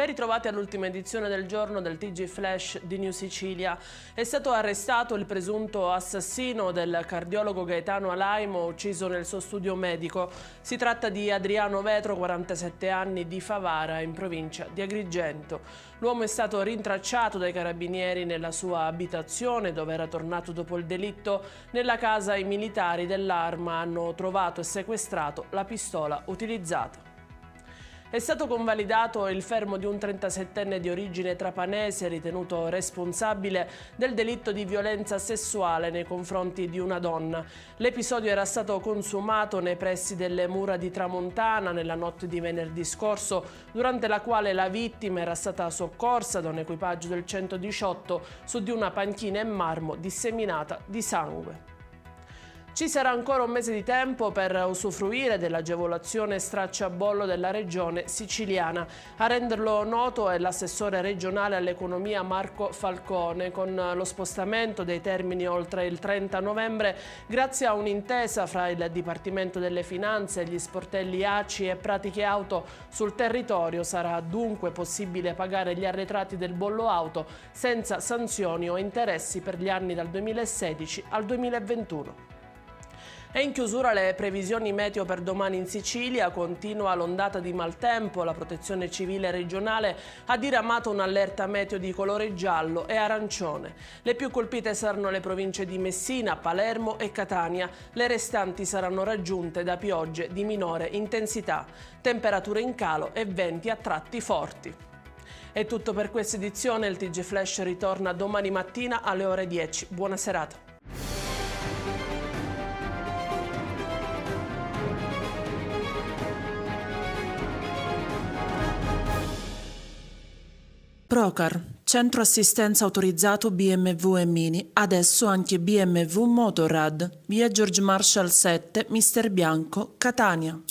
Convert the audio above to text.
Ben ritrovati all'ultima edizione del giorno del TG Flash di New Sicilia. È stato arrestato il presunto assassino del cardiologo Gaetano Alaimo, ucciso nel suo studio medico. Si tratta di Adriano Vetro, 47 anni, di Favara, in provincia di Agrigento. L'uomo è stato rintracciato dai carabinieri nella sua abitazione, dove era tornato dopo il delitto. Nella casa i militari dell'Arma hanno trovato e sequestrato la pistola utilizzata. È stato convalidato il fermo di un 37enne di origine trapanese ritenuto responsabile del delitto di violenza sessuale nei confronti di una donna. L'episodio era stato consumato nei pressi delle mura di Tramontana nella notte di venerdì scorso, durante la quale la vittima era stata soccorsa da un equipaggio del 118 su di una panchina in marmo disseminata di sangue. Ci sarà ancora un mese di tempo per usufruire dell'agevolazione stracciabollo della regione siciliana. A renderlo noto è l'assessore regionale all'economia Marco Falcone. Con lo spostamento dei termini oltre il 30 novembre, grazie a un'intesa fra il Dipartimento delle Finanze, gli sportelli ACI e Pratiche Auto sul territorio, sarà dunque possibile pagare gli arretrati del bollo auto senza sanzioni o interessi per gli anni dal 2016 al 2021. E in chiusura le previsioni meteo per domani in Sicilia. Continua l'ondata di maltempo. La Protezione Civile regionale ha diramato un'allerta meteo di colore giallo e arancione. Le più colpite saranno le province di Messina, Palermo e Catania. Le restanti saranno raggiunte da piogge di minore intensità, temperature in calo e venti a tratti forti. È tutto per questa edizione. Il TG Flash ritorna domani mattina alle ore 10. Buona serata. Procar, centro assistenza autorizzato BMW e Mini, adesso anche BMW Motorrad, via George Marshall 7, Mister Bianco, Catania.